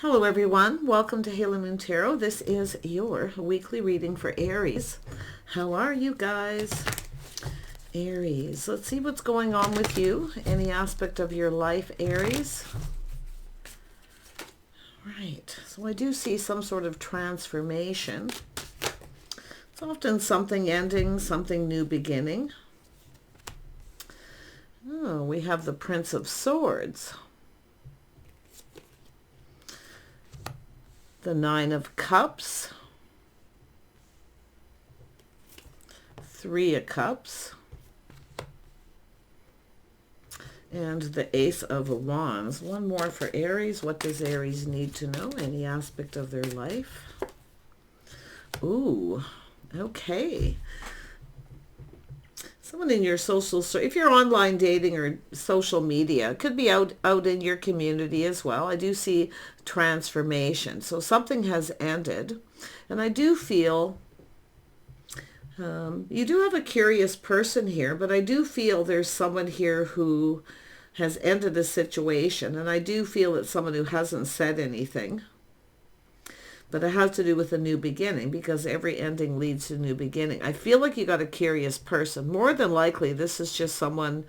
Hello everyone, welcome to Halo Moon Tarot. This is your weekly reading for Aries. How are you guys? Aries, let's see what's going on with you. Any aspect of your life, Aries. Right, so I do see some sort of transformation. It's often something ending, something new beginning. Oh, we have the Prince of Swords. The Nine of Cups, Three of Cups, and the Ace of Wands. One more for Aries. What does Aries need to know? Any aspect of their life? Ooh, okay. Someone in your if you're online dating or social media, it could be out in your community as well. I do see transformation. So something has ended. And I do feel you do have a curious person here, but I do feel there's someone here who has ended a situation. And I do feel it's someone who hasn't said anything. But it has to do with a new beginning, because every ending leads to a new beginning. I feel like you got a curious person. More than likely, this is just someone,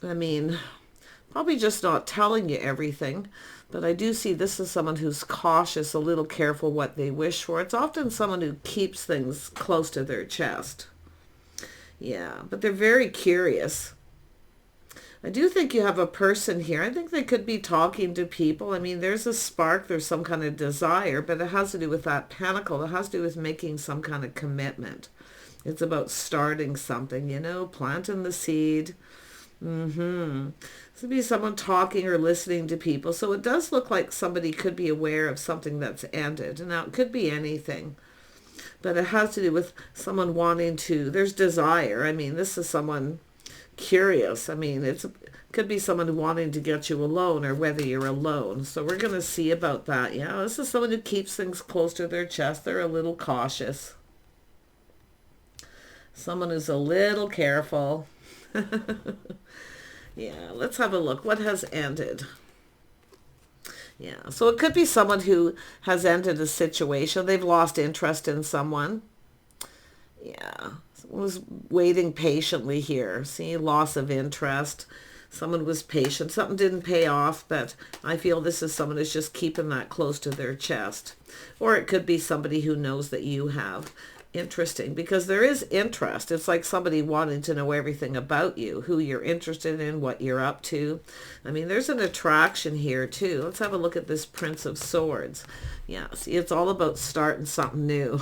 probably just not telling you everything. But I do see this is someone who's cautious, a little careful what they wish for. It's often someone who keeps things close to their chest. Yeah, but they're very curious. I do think you have a person here. I think they could be talking to people. I mean, there's a spark, there's some kind of desire, but it has to do with that pentacle. It has to do with making some kind of commitment. It's about starting something, you know, planting the seed. This would be someone talking or listening to people. So it does look like somebody could be aware of something that's ended. Now, it could be anything, but it has to do with someone wanting to, there's desire. I mean, this is someone curious. I mean, it could be someone wanting to get you alone, or whether you're alone. So we're going to see about that. Yeah, this is someone who keeps things close to their chest. They're a little cautious. Someone who's a little careful. Yeah, let's have a look. What has ended? Yeah, so it could be someone who has ended a situation. They've lost interest in someone. Yeah, someone was waiting patiently here. See, loss of interest. Someone was patient. Something didn't pay off, but I feel this is someone who's just keeping that close to their chest. Or it could be somebody who knows that you have. Interesting, because there is interest. It's like somebody wanting to know everything about you, who you're interested in, what you're up to. I mean, there's an attraction here too. Let's have a look at this Prince of Swords. Yeah, see, it's all about starting something new.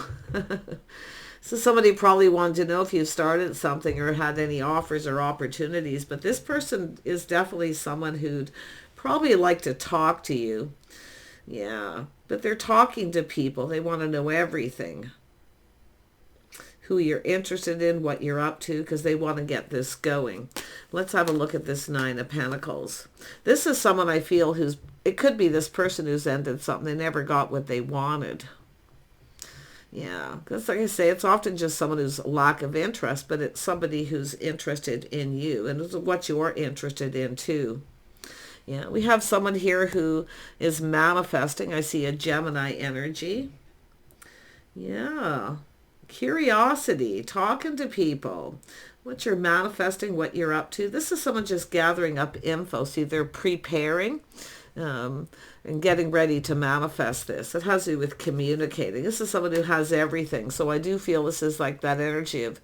So somebody probably wanted to know if you started something or had any offers or opportunities, but this person is definitely someone who'd probably like to talk to you. Yeah, but they're talking to people. They want to know everything. Who you're interested in, what you're up to, because they want to get this going. Let's have a look at this Nine of Pentacles. This is someone I feel it could be this person who's ended something. They never got what they wanted. Yeah, because like I say, it's often just someone who's lack of interest, but it's somebody who's interested in you and what you're interested in too. Yeah, we have someone here who is manifesting. I see a Gemini energy. Yeah, curiosity, talking to people. What you're manifesting, what you're up to. This is someone just gathering up info. See, they're preparing. And getting ready to manifest this. It has to do with communicating. This is someone who has everything. So I do feel this is like that energy of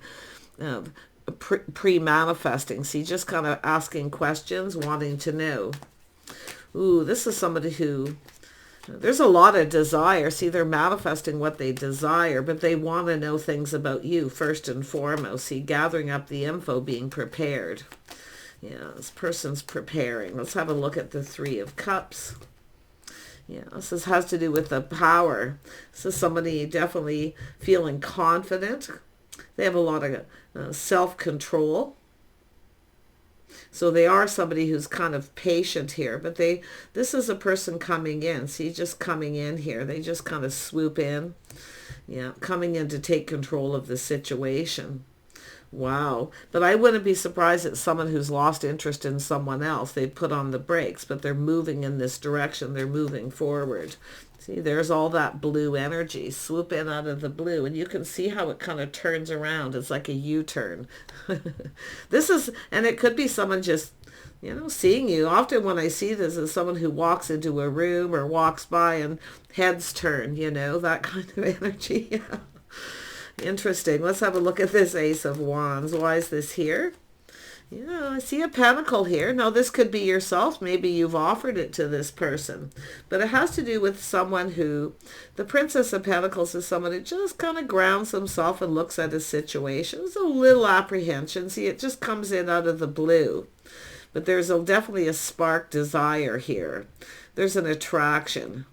pre-manifesting. See, just kind of asking questions, wanting to know. Ooh, this is somebody who, there's a lot of desire. See, they're manifesting what they desire, but they want to know things about you first and foremost. See, gathering up the info, being prepared. Yeah, this person's preparing. Let's have a look at the Three of Cups. Yeah, this has to do with the power. This is somebody definitely feeling confident. They have a lot of self-control. So they are somebody who's kind of patient here, but this is a person coming in. See, just coming in here. They just kind of swoop in. Yeah, coming in to take control of the situation. Wow. But I wouldn't be surprised at someone who's lost interest in someone else. They put on the brakes, but they're moving in this direction. They're moving forward. See, there's all that blue energy. Swoop in out of the blue. And you can see how it kind of turns around. It's like a U-turn. And it could be someone just, seeing you. Often when I see this is someone who walks into a room or walks by and heads turn, that kind of energy. Yeah. Interesting. Let's have a look at this Ace of Wands. Why is this here? Yeah, I see a pentacle here. Now, this could be yourself. Maybe you've offered it to this person. But it has to do with someone who, the Princess of Pentacles is someone who just kind of grounds himself and looks at his situation. There's a little apprehension. See, it just comes in out of the blue. But there's definitely a spark desire here. There's an attraction.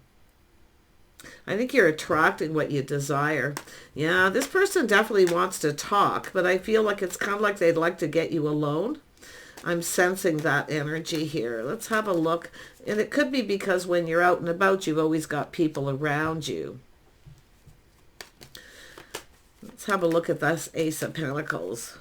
I think you're attracting what you desire. Yeah, this person definitely wants to talk, but I feel like it's kind of like they'd like to get you alone. I'm sensing that energy here. Let's have a look. And it could be because when you're out and about, you've always got people around you. Let's have a look at this Ace of Pentacles.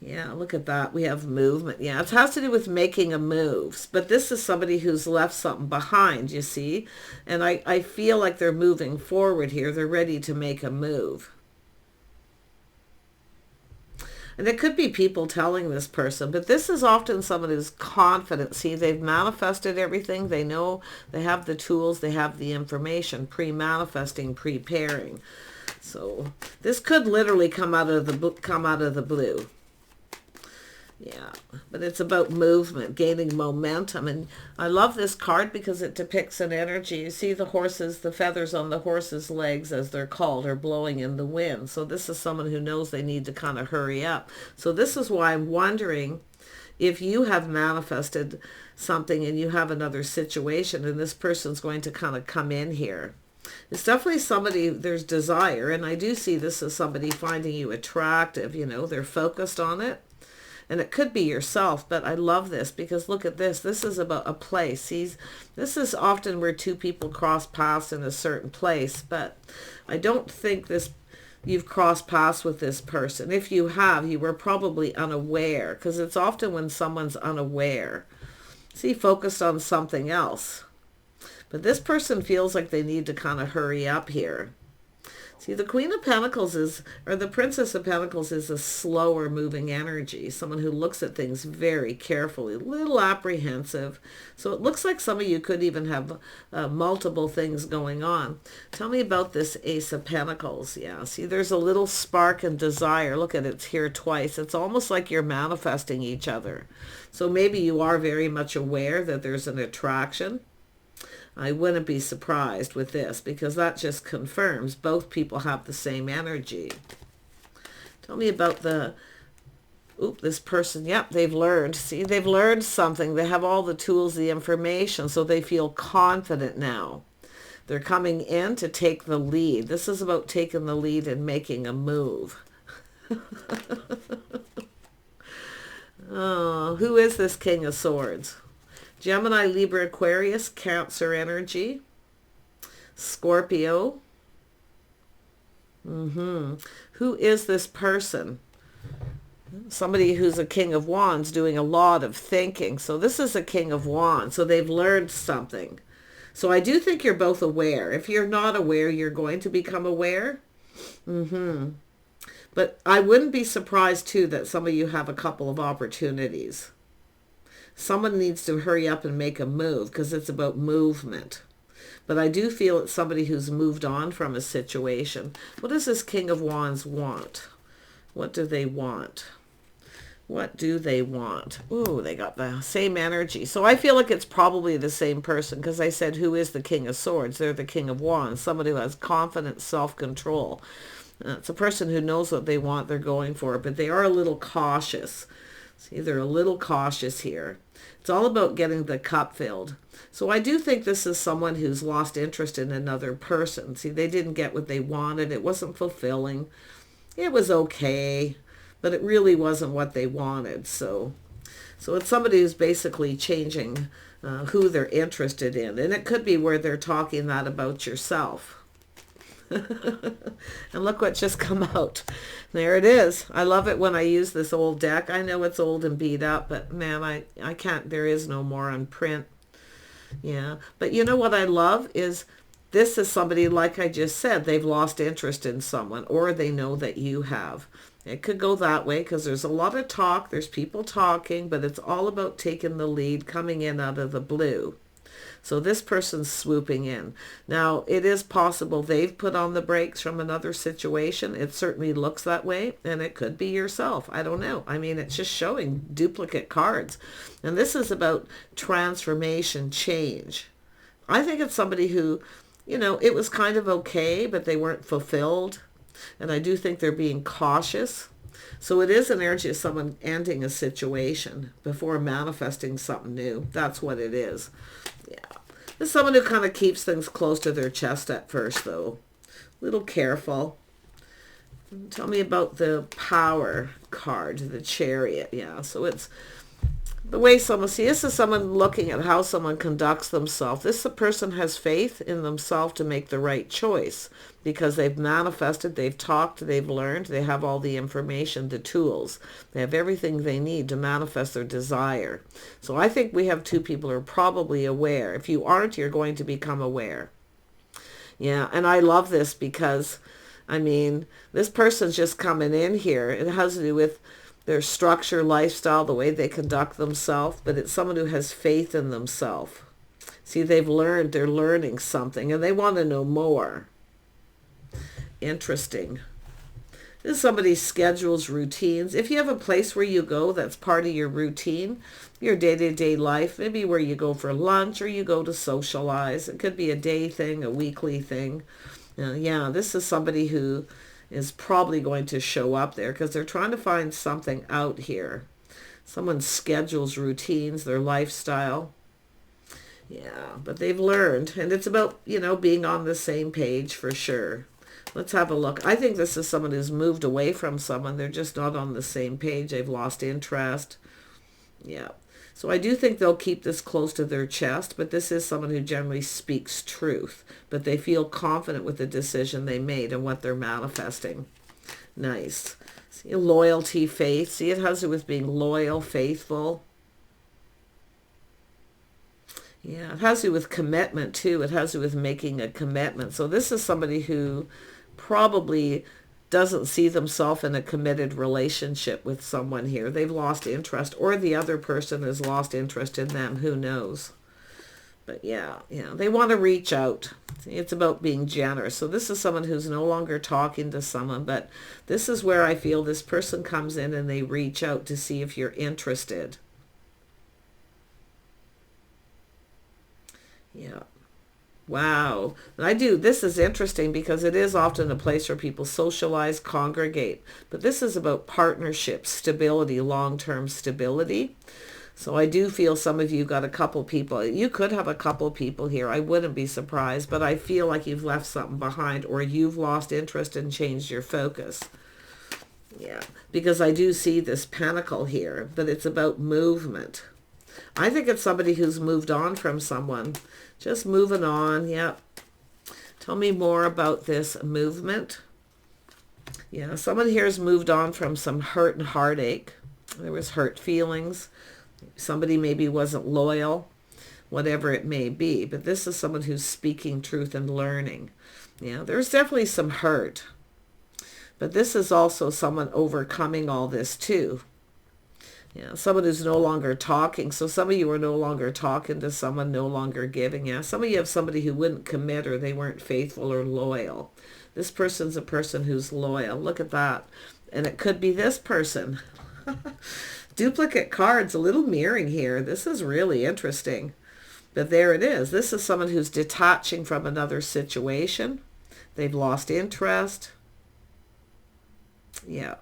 Yeah, look at that. We have movement. Yeah, it has to do with making a move. But this is somebody who's left something behind, you see. And I feel like they're moving forward here. They're ready to make a move. And it could be people telling this person. But this is often someone who's confident. See, they've manifested everything. They know they have the tools. They have the information. Pre-manifesting, preparing. So this could literally come out of the blue. Yeah, but it's about movement, gaining momentum. And I love this card because it depicts an energy. You see the horses, the feathers on the horses' legs, as they're called, are blowing in the wind. So this is someone who knows they need to kind of hurry up. So this is why I'm wondering if you have manifested something and you have another situation and this person's going to kind of come in here. It's definitely somebody, there's desire. And I do see this as somebody finding you attractive. They're focused on it. And it could be yourself, but I love this because look at this. This is about a place. See, this is often where two people cross paths in a certain place, but I don't think you've crossed paths with this person. If you have, you were probably unaware because it's often when someone's unaware. See, focused on something else. But this person feels like they need to kind of hurry up here. See, the Queen of Pentacles or the Princess of Pentacles is a slower moving energy. Someone who looks at things very carefully, a little apprehensive. So it looks like some of you could even have multiple things going on. Tell me about this Ace of Pentacles. Yeah, see, there's a little spark and desire. Look at it, it's here twice. It's almost like you're manifesting each other. So maybe you are very much aware that there's an attraction. I wouldn't be surprised with this because that just confirms both people have the same energy. Tell me about this person. Yep, they've learned. See, they've learned something. They have all the tools, the information, so they feel confident now. They're coming in to take the lead. This is about taking the lead and making a move. Oh, who is this King of Swords? Gemini, Libra, Aquarius, Cancer energy, Scorpio. Who is this person? Somebody who's a King of Wands doing a lot of thinking. So this is a King of Wands. So they've learned something. So I do think you're both aware. If you're not aware, you're going to become aware. But I wouldn't be surprised too that some of you have a couple of opportunities. Someone needs to hurry up and make a move because it's about movement. But I do feel it's somebody who's moved on from a situation. What does this King of Wands want? What do they want? What do they want? Ooh, they got the same energy. So I feel like it's probably the same person because I said, who is the King of Swords? They're the King of Wands, somebody who has confidence, self-control. It's a person who knows what they want, they're going for it, but they are a little cautious. See, they're a little cautious here. It's all about getting the cup filled. So I do think this is someone who's lost interest in another person. See, they didn't get what they wanted. It wasn't fulfilling. It was okay, but it really wasn't what they wanted. So it's somebody who's basically changing who they're interested in. And it could be where they're talking that about yourself. And look what just come out. There it is. I love it when I use this old deck. I know it's old and beat up, but man, I can't, there is no more on print. Yeah. But you know what I love is this is somebody, like I just said, they've lost interest in someone, or they know that you have. It could go that way because there's a lot of talk. There's people talking, but it's all about taking the lead, coming in out of the blue. So this person's swooping in. Now, it is possible they've put on the brakes from another situation. It certainly looks that way, and it could be yourself. I don't know. I mean, it's just showing duplicate cards. And this is about transformation, change. I think it's somebody who, you know, it was kind of okay, but they weren't fulfilled. And I do think they're being cautious. So it is an energy of someone ending a situation before manifesting something new. That's what it is. Yeah. There's someone who kind of keeps things close to their chest at first, though. A little careful. Tell me about the Power card, the Chariot. Yeah, so it's the way someone, see, this is someone looking at how someone conducts themselves. This person has faith in themselves to make the right choice because they've manifested, they've talked, they've learned, they have all the information, the tools. They have everything they need to manifest their desire. So I think we have two people who are probably aware. If you aren't, you're going to become aware. Yeah, and I love this because, I mean, this person's just coming in here. It has to do with their structure, lifestyle, the way they conduct themselves, but it's someone who has faith in themselves. See, they've learned, they're learning something, and they want to know more. Interesting. This is somebody's schedules, routines. If you have a place where you go that's part of your routine, your day-to-day life, maybe where you go for lunch or you go to socialize. It could be a day thing, a weekly thing. Yeah, this is somebody who is probably going to show up there because they're trying to find something out here. Someone's schedules, routines, their lifestyle. Yeah, but they've learned. And it's about, you know, being on the same page for sure. Let's have a look. I think this is someone who's moved away from someone. They're just not on the same page. They've lost interest. Yeah. So I do think they'll keep this close to their chest, but this is someone who generally speaks truth, but they feel confident with the decision they made and what they're manifesting. Nice. See, loyalty, faith. See, it has to do with being loyal, faithful. Yeah, it has to do with commitment too. It has to do with making a commitment. So this is somebody who probably doesn't see themselves in a committed relationship with someone here. They've lost interest, or the other person has lost interest in them. Who knows? But yeah, they want to reach out. It's about being generous. So this is someone who's no longer talking to someone, but this is where I feel this person comes in and they reach out to see if you're interested. Yeah. Wow. This is interesting because it is often a place where people socialize, congregate. But this is about partnership, stability, long-term stability. So I do feel some of you got a couple people. You could have a couple people here. I wouldn't be surprised. But I feel like you've left something behind or you've lost interest and changed your focus. Yeah. Because I do see this pentacle here. But it's about movement. I think it's somebody who's moved on from someone. Just moving on. Yep. Tell me more about this movement. Yeah, someone here has moved on from some hurt and heartache. There was hurt feelings. Somebody maybe wasn't loyal, whatever it may be. But this is someone who's speaking truth and learning. Yeah, there's definitely some hurt. But this is also someone overcoming all this too. Yeah, someone who's no longer talking. So some of you are no longer talking to someone, no longer giving. Yeah, some of you have somebody who wouldn't commit or they weren't faithful or loyal. This person's a person who's loyal. Look at that. And it could be this person. Duplicate cards, a little mirroring here. This is really interesting. But there it is. This is someone who's detaching from another situation. They've lost interest. Yeah.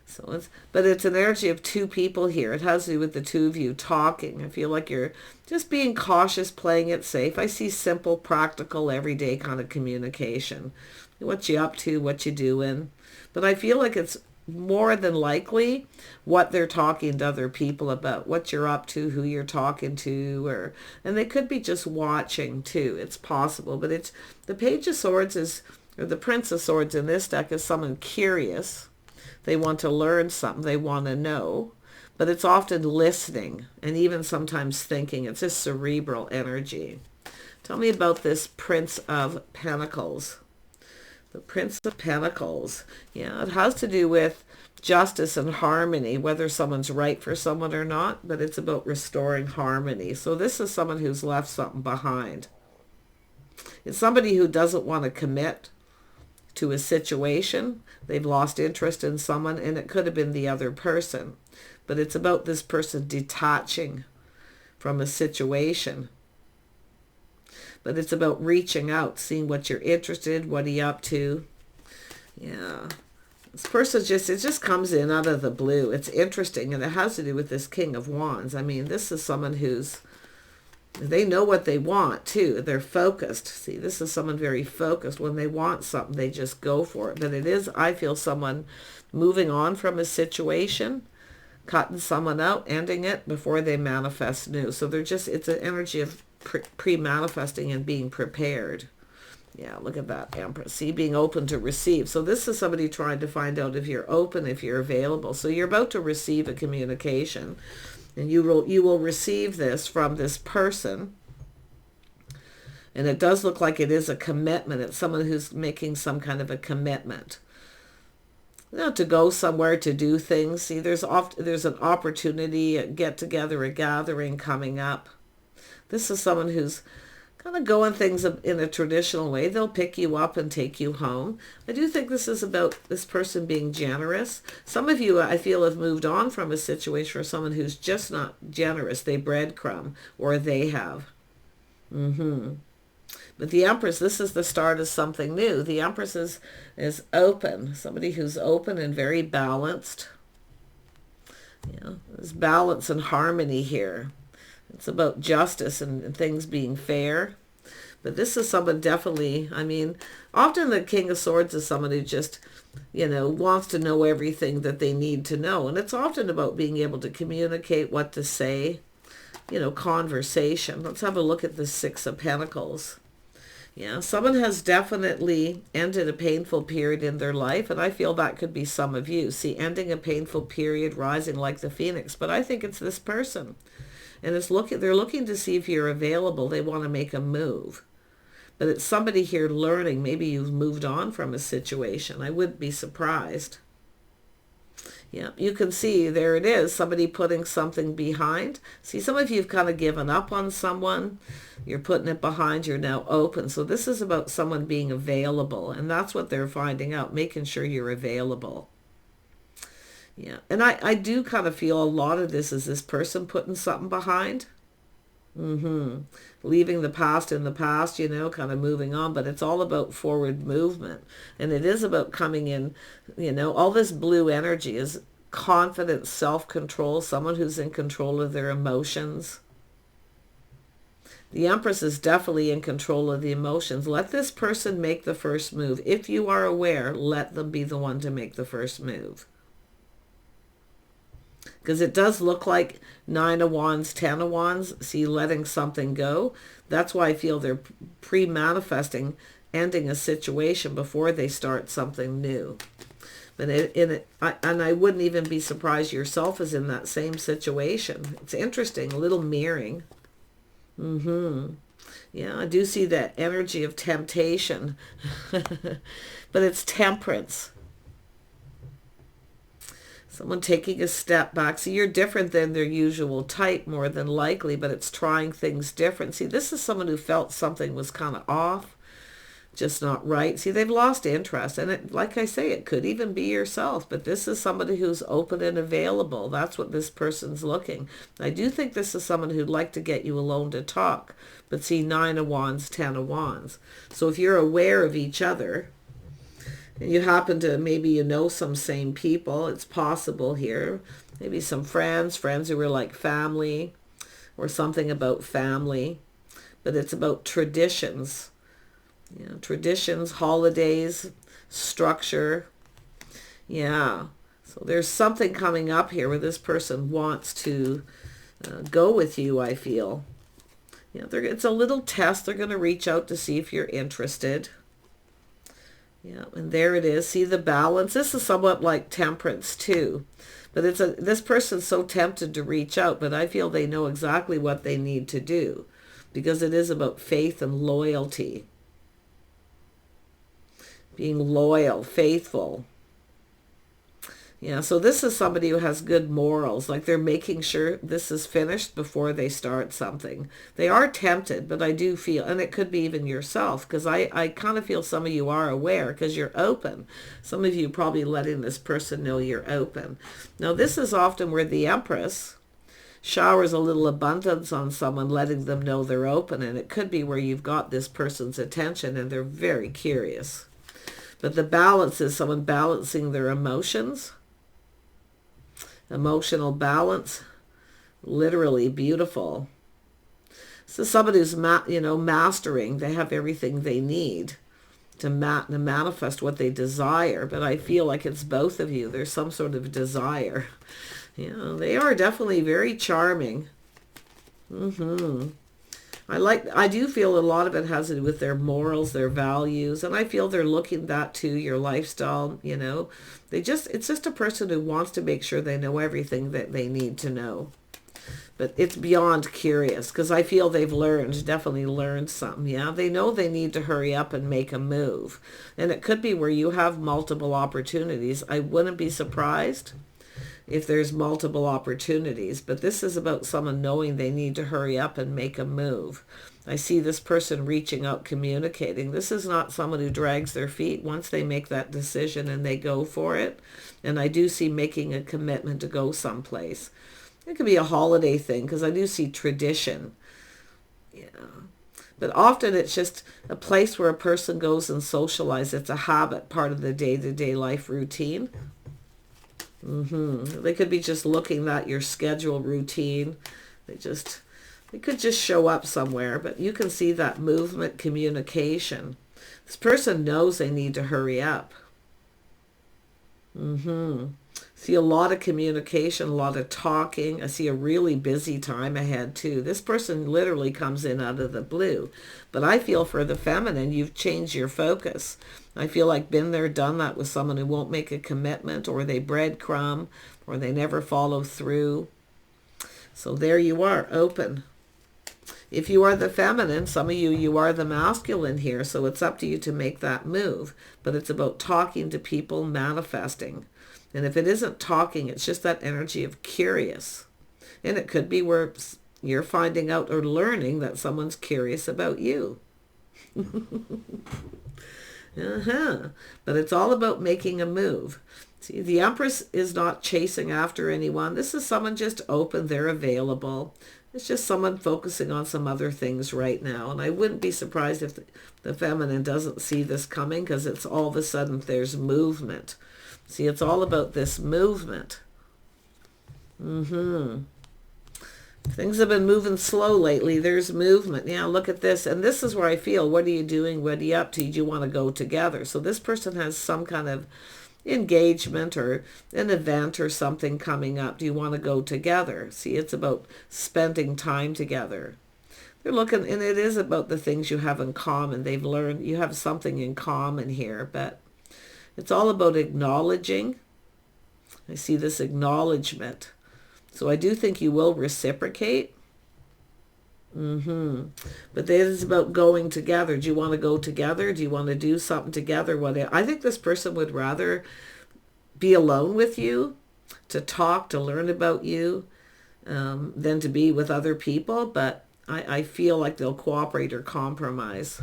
So it's an energy of two people here. It has to do with the two of you talking. I feel like you're just being cautious, playing it safe. I see simple, practical, everyday kind of communication. What you up to, what you doing. But I feel like it's more than likely what they're talking to other people about, what you're up to, who you're talking to, and they could be just watching too. It's possible, but it's the Page of Swords is, or the Prince of Swords in this deck is someone curious. They want to learn something, they want to know, but it's often listening and even sometimes thinking. It's just cerebral energy. Tell me about this Prince of Pentacles. The Prince of Pentacles. Yeah, it has to do with justice and harmony, whether someone's right for someone or not, but it's about restoring harmony. So this is someone who's left something behind. It's somebody who doesn't want to commit to a situation. They've lost interest in someone, and it could have been the other person. But it's about this person detaching from a situation. But it's about reaching out, seeing what you're interested in, what are you up to. Yeah. This person just, it just comes in out of the blue. It's interesting, and it has to do with this King of Wands. I mean, this is someone who's, they know what they want too. They're focused. See, this is someone very focused. When they want something, they just go for it. But it is, I feel, someone moving on from a situation, cutting someone out, ending it before they manifest new. So they're just, it's an energy of pre-manifesting and being prepared. Yeah, look at that, Empress. See, being open to receive. So this is somebody trying to find out if you're open, if you're available. So you're about to receive a communication, and you will receive this from this person. And it does look like it is a commitment. It's someone who's making some kind of a commitment. You know, to go somewhere, to do things. See, there's an opportunity, a get-together, a gathering coming up. This is someone who's kind of going things in a traditional way. They'll pick you up and take you home. I do think this is about this person being generous. Some of you, I feel, have moved on from a situation for someone who's just not generous. They breadcrumb, or they have. But the Empress, this is the start of something new. The Empress is open. Somebody who's open and very balanced. You know, there's balance and harmony here. It's about justice and things being fair. But this is someone definitely, I mean, often the King of Swords is someone who just, you know, wants to know everything that they need to know. And it's often about being able to communicate, what to say, you know, conversation. Let's have a look at the Six of Pentacles. Yeah, someone has definitely ended a painful period in their life, and I feel that could be some of you. See, ending a painful period, rising like the phoenix. But I think it's this person. And they're looking to see if you're available. They want to make a move. But it's somebody here learning. Maybe you've moved on from a situation. I wouldn't be surprised. Yeah, you can see there it is. Somebody putting something behind. See, some of you have kind of given up on someone. You're putting it behind. You're now open. So this is about someone being available. And that's what they're finding out. Making sure you're available. Yeah, and I do kind of feel a lot of this is this person putting something behind. Leaving the past in the past, you know, kind of moving on. But it's all about forward movement. And it is about coming in, you know, all this blue energy is confidence, self-control, someone who's in control of their emotions. The Empress is definitely in control of the emotions. Let this person make the first move. If you are aware, let them be the one to make the first move. Because it does look like 9 of Wands, 10 of Wands. See, letting something go. That's why I feel they're pre-manifesting, ending a situation before they start something new. But and I wouldn't even be surprised yourself is in that same situation. It's interesting, a little mirroring. Yeah, I do see that energy of temptation. But it's temperance. Someone taking a step back. See, you're different than their usual type, more than likely, but it's trying things different. See, this is someone who felt something was kind of off, just not right. See, they've lost interest. And it, like I say, it could even be yourself, but this is somebody who's open and available. That's what this person's looking. I do think this is someone who'd like to get you alone to talk, but see, 9 of Wands, 10 of Wands. So if you're aware of each other, and you happen to, maybe you know some same people, it's possible here. Maybe some friends who are like family, or something about family. But it's about traditions. You know, traditions, holidays, structure. Yeah. So there's something coming up here where this person wants to go with you, I feel. Yeah, it's a little test. They're going to reach out to see if you're interested. Yeah, and there it is. See the balance? This is somewhat like Temperance too. But this person's so tempted to reach out, but I feel they know exactly what they need to do, because it is about faith and loyalty. Being loyal, faithful. Yeah, so this is somebody who has good morals. Like they're making sure this is finished before they start something. They are tempted, but I do feel, and it could be even yourself, because I kind of feel some of you are aware because you're open. Some of you probably letting this person know you're open. Now, this is often where the Empress showers a little abundance on someone, letting them know they're open. And it could be where you've got this person's attention and they're very curious. But the balance is someone balancing their emotions. Emotional balance, literally beautiful. So somebody who's mastering, they have everything they need to manifest what they desire. But I feel like it's both of you. There's some sort of desire. Yeah, they are definitely very charming. I do feel a lot of it has to do with their morals, their values, and I feel they're looking that to your lifestyle, it's just a person who wants to make sure they know everything that they need to know. But it's beyond curious, because I feel they've definitely learned something. Yeah, they know they need to hurry up and make a move. And it could be where you have multiple opportunities. I wouldn't be surprised if there's multiple opportunities, but this is about someone knowing they need to hurry up and make a move. I see this person reaching out, communicating. This is not someone who drags their feet. Once they make that decision and they go for it, and I do see making a commitment to go someplace. It could be a holiday thing, because I do see tradition. Yeah. But often it's just a place where a person goes and socializes. It's a habit, part of the day-to-day life routine. They could be just looking at your schedule routine. They could just show up somewhere, but you can see that movement, communication. This person knows they need to hurry up. See a lot of communication, a lot of talking. I see a really busy time ahead too. This person literally comes in out of the blue. But I feel for the feminine, you've changed your focus. I feel like been there, done that with someone who won't make a commitment, or they breadcrumb, or they never follow through. So there you are, open. If you are the feminine, some of you are the masculine here, so it's up to you to make that move. But it's about talking to people, manifesting. And if it isn't talking, it's just that energy of curious. And it could be where you're finding out or learning that someone's curious about you. But it's all about making a move. See, the Empress is not chasing after anyone. This is someone just open, they're available. It's just someone focusing on some other things right now. And I wouldn't be surprised if the feminine doesn't see this coming, because it's all of a sudden there's movement. See, it's all about this movement. Things have been moving slow lately. There's movement. Yeah, look at this. And this is where I feel, what are you doing? What are you up to? Do you want to go together? So this person has some kind of engagement or an event or something coming up. Do you want to go together? See, it's about spending time together. They're looking, and it is about the things you have in common. They've learned you have something in common here, but it's all about acknowledging. I see this acknowledgement. So I do think you will reciprocate. But it is about going together. Do you want to go together? Do you want to do something together? I think this person would rather be alone with you, to talk, to learn about you, than to be with other people. But I feel like they'll cooperate or compromise.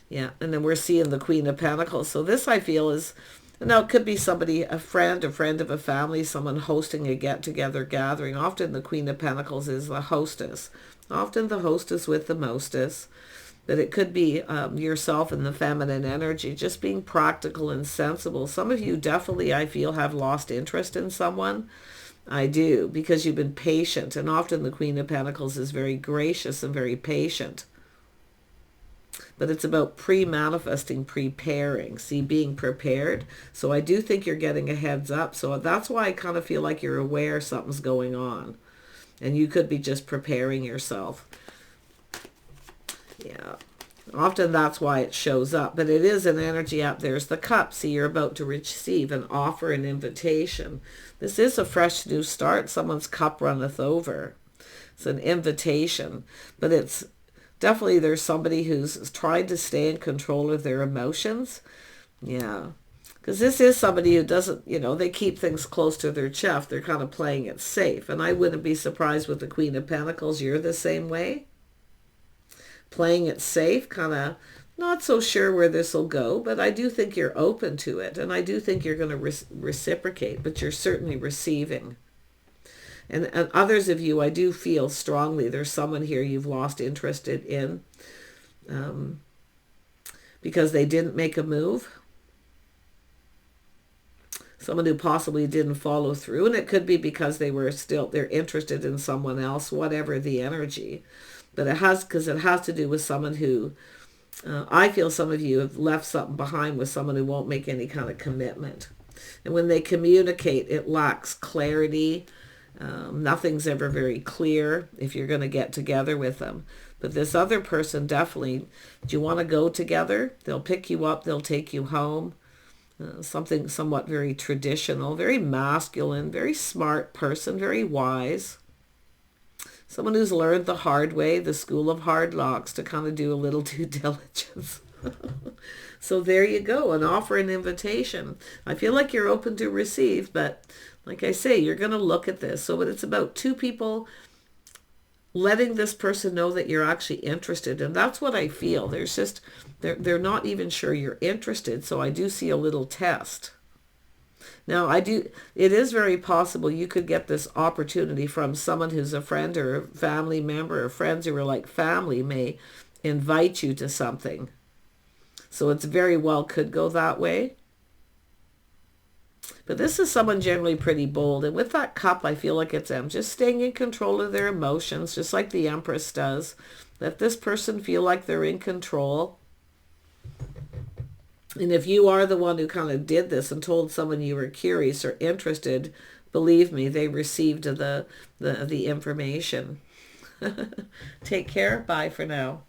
Yeah, and then we're seeing the Queen of Pentacles. So this, I feel, is... Now, it could be somebody, a friend of a family, someone hosting a get-together gathering. Often the Queen of Pentacles is the hostess. Often the hostess with the mostess. But it could be yourself and the feminine energy, just being practical and sensible. Some of you definitely, I feel, have lost interest in someone. I do, because you've been patient. And often the Queen of Pentacles is very gracious and very patient. but it's about pre-manifesting, preparing. See, being prepared. So I do think you're getting a heads up. So that's why I kind of feel like you're aware something's going on. And you could be just preparing yourself. Yeah. Often that's why it shows up. But it is an energy up. There's the cup. See, you're about to receive an offer, an invitation. This is a fresh new start. Someone's cup runneth over. It's an invitation. But it's definitely there's somebody who's tried to stay in control of their emotions. Yeah. Because this is somebody who doesn't, you know, they keep things close to their chest. They're kind of playing it safe. And I wouldn't be surprised with the Queen of Pentacles. You're the same way. Playing it safe, kind of not so sure where this will go, but I do think you're open to it. And I do think you're going to reciprocate, but you're certainly receiving. And others of you, I do feel strongly there's someone here you've lost interest in because they didn't make a move. Someone who possibly didn't follow through. And it could be because they're interested in someone else, whatever the energy. But it has to do with someone who, I feel some of you have left something behind with someone who won't make any kind of commitment. And when they communicate, it lacks clarity. Nothing's ever very clear if you're going to get together with them. But this other person definitely, do you want to go together? They'll pick you up, they'll take you home. Something somewhat very traditional, very masculine, very smart person, very wise. Someone who's learned the hard way, the school of hard knocks, to kind of do a little due diligence. So there you go, an offer, an invitation. I feel like you're open to receive, but like I say, you're going to look at this. So it's about two people letting this person know that you're actually interested. And that's what I feel. There's just, they're not even sure you're interested. So I do see a little test. Now, it is very possible you could get this opportunity from someone who's a friend or a family member, or friends who are like family may invite you to something. So it's very well could go that way. But this is someone generally pretty bold. And with that cup, I feel like it's them just staying in control of their emotions, just like the Empress does. Let this person feel like they're in control. And if you are the one who kind of did this and told someone you were curious or interested, believe me, they received the information. Take care. Bye for now.